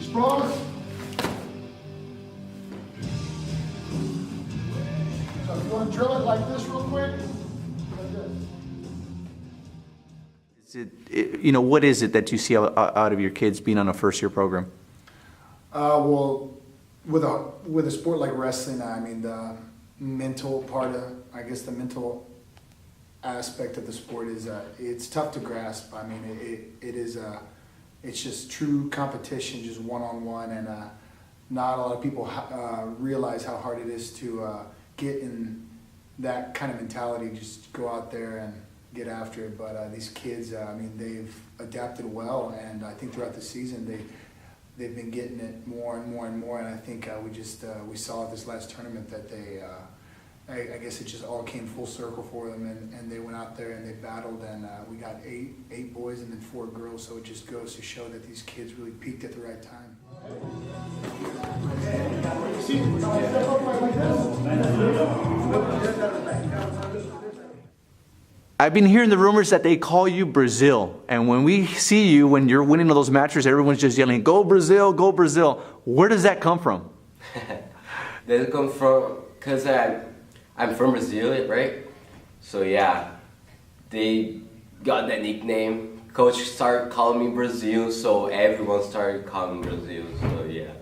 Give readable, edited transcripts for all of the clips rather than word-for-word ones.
Strong. So if you want to drill it like this real quick, like this. What is it that you see out of your kids being on a first-year program? Well, with a sport like wrestling, I mean, the mental part of, I guess the mental aspect of the sport is, it's tough to grasp. I mean, it's just true competition, just one-on-one, and not a lot of people realize how hard it is to get in that kind of mentality, just go out there and get after it. But these kids, I mean, they've adapted well, and I think throughout the season they've been getting it more and more and more. And I think we saw at this last tournament that I guess it just all came full circle for them, and they went out there and they battled, and we got eight boys and then 4 girls. So it just goes to show that these kids really peaked at the right time. I've been hearing the rumors that they call you Brazil, and when we see you, when you're winning all those matches, everyone's just yelling, "Go Brazil, go Brazil." Where does that come from? That comes from, because I'm from Brazil, right? So yeah, they got that nickname. Coach started calling me Brazil, so everyone started calling me Brazil, so yeah.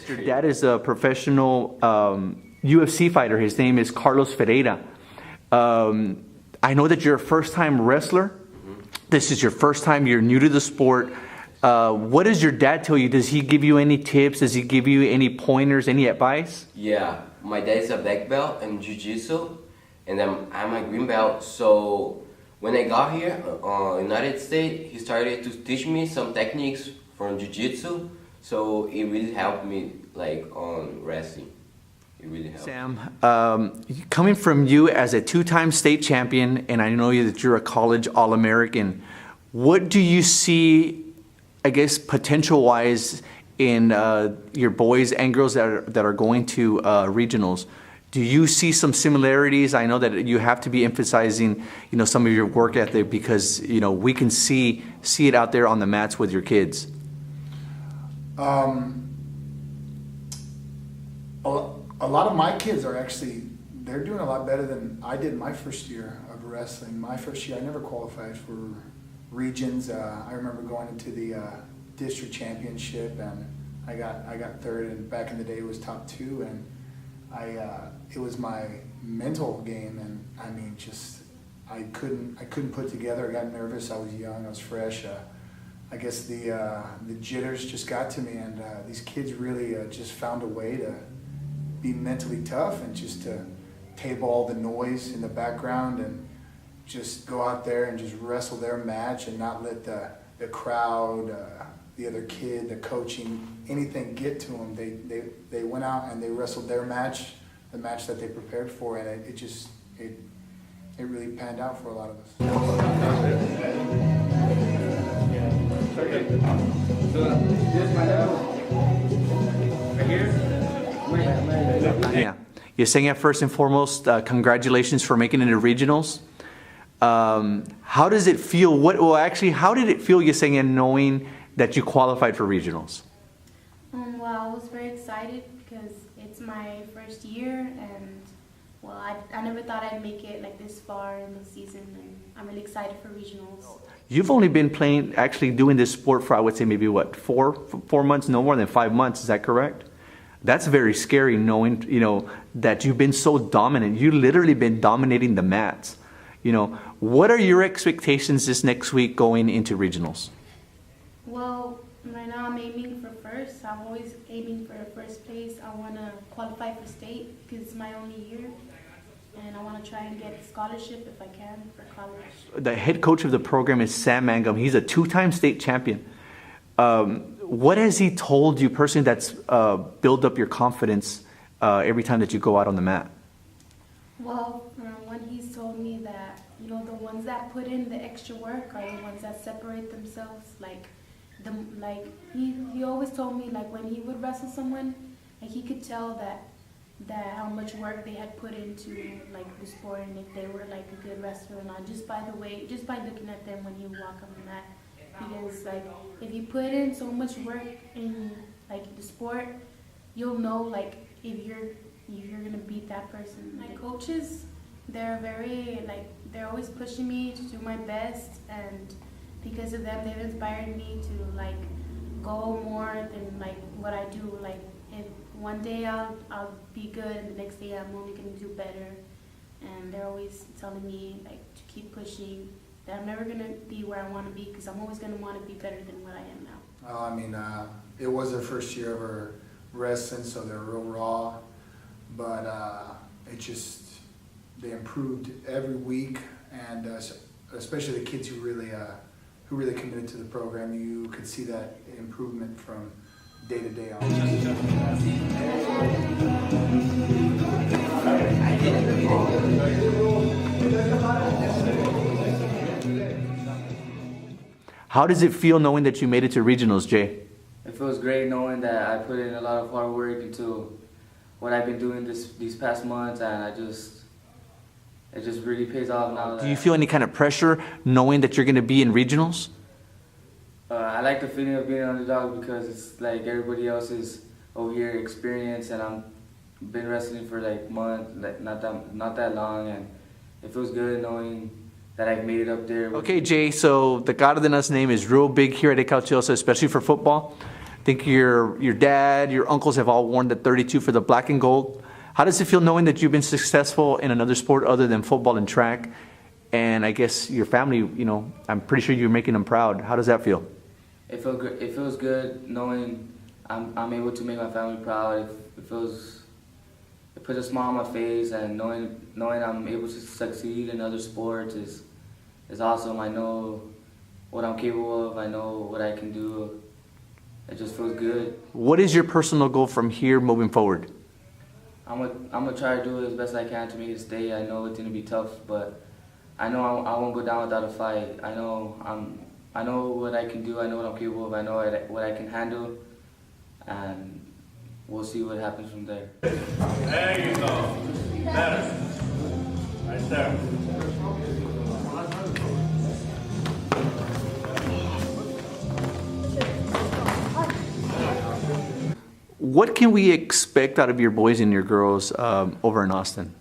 Your dad is a professional UFC fighter. His name is Carlos Ferreira. I know that you're a first-time wrestler. Mm-hmm. This is your first time. You're new to the sport. What does your dad tell you? Does he give you any tips? Does he give you any pointers, any advice? Yeah, my dad is a black belt in Jiu-Jitsu, and I'm a green belt. So when I got here, United States, he started to teach me some techniques from Jiu-Jitsu. So it really helped me, like, on wrestling. It really helped. Sam, coming from you as a 2-time state champion, and I know that you're a college All-American, what do you see, I guess, potential-wise in your boys and girls that are going to regionals? Do you see some similarities? I know that you have to be emphasizing, some of your work ethic because, we can see it out there on the mats with your kids. A lot of my kids are actually, they're doing a lot better than I did my first year of wrestling. My first year, I never qualified for regions. I remember going into the district championship, and I got third, and back in the day it was top 2, and it was my mental game, and I mean, just I couldn't put together. I got nervous. I was young. I was fresh. I guess the jitters just got to me, and these kids really just found a way to be mentally tough and just to table all the noise in the background and just go out there and just wrestle their match and not let the crowd, the other kid, the coaching, anything get to them. They went out and they wrestled their match, the match that they prepared for, and it really panned out for a lot of us. Yeah. Yesenia, first and foremost, congratulations for making it to regionals. How does it feel? How did it feel, Yesenia, knowing that you qualified for regionals? Well, I was very excited because it's my first year, and well, I never thought I'd make it like this far in the season, and I'm really excited for regionals. You've only been doing this sport for, I would say, maybe what, 4 months, no more than 5 months, is that correct? That's very scary, knowing, that you've been so dominant. You've literally been dominating the mats. What are your expectations this next week going into regionals? Well, right now I'm aiming for first. I'm always aiming for first place. I want to qualify for state because it's my only year. And I want to try and get a scholarship if I can for college. The head coach of the program is Sam Mangum. He's a 2-time state champion. What has he told you personally that's built up your confidence every time that you go out on the mat? Well, when he's told me that, the ones that put in the extra work are the ones that separate themselves. He always told me, like, when he would wrestle someone, like, he could tell that how much work they had put into, like, the sport, and if they were, like, a good wrestler or not, just by looking at them when he would walk on the mat. because like if you put in so much work in like the sport, you'll know like if you're gonna beat that person. My coaches, they're very like they're always pushing me to do my best, and because of them, they've inspired me to like go more than like what I do. Like if one day I'll be good, and the next day I'm only gonna do better. And they're always telling me like to keep pushing. That I'm never gonna be where I want to be, because I'm always gonna want to be better than what I am now. I mean, it was their first year ever wrestling, so they're real raw. But they improved every week, and especially the kids who really committed to the program. You could see that improvement from day to day on. How does it feel knowing that you made it to regionals, Jay? It feels great knowing that I put in a lot of hard work into what I've been doing these past months, and it just really pays off now. Do you feel any kind of pressure knowing that you're going to be in regionals? I like the feeling of being an underdog because it's like everybody else is over here experienced, and I'm been wrestling for like months, like not that long, and it feels good knowing that I've made it up there. Okay, Jay, so the God of the Nuts name is real big here at Ecalchiosa, especially for football. I think your dad, your uncles have all worn the 32 for the black and gold. How does it feel knowing that you've been successful in another sport other than football and track? And I guess your family, you know, I'm pretty sure you're making them proud. How does that feel? It feels good knowing I'm able to make my family proud. It puts a smile on my face, and knowing I'm able to succeed in other sports is awesome. I know what I'm capable of. I know what I can do. It just feels good. What is your personal goal from here moving forward? I'm gonna try to do it as best I can to make it stay. I know it's gonna be tough, but I know I won't go down without a fight. I know what I can do. I know what I'm capable of. I know what I can handle, and we'll see what happens from there. There you go. Better. Right there. What can we expect out of your boys and your girls over in Austin?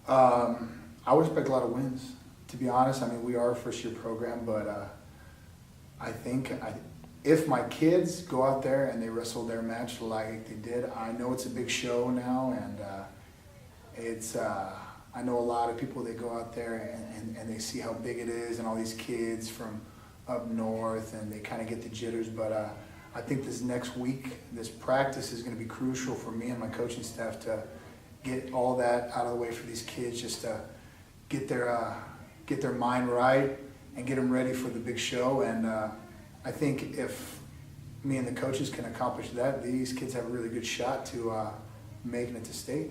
I would expect a lot of wins. To be honest, I mean, we are a first-year program, but I think if my kids go out there and they wrestle their match like they did, I know it's a big show now, and I know a lot of people, they go out there and they see how big it is and all these kids from up north, and they kind of get the jitters, but I think this next week, this practice is going to be crucial for me and my coaching staff to get all that out of the way for these kids, just to get their mind right and get them ready for the big show. And I think if me and the coaches can accomplish that, these kids have a really good shot to making it to state.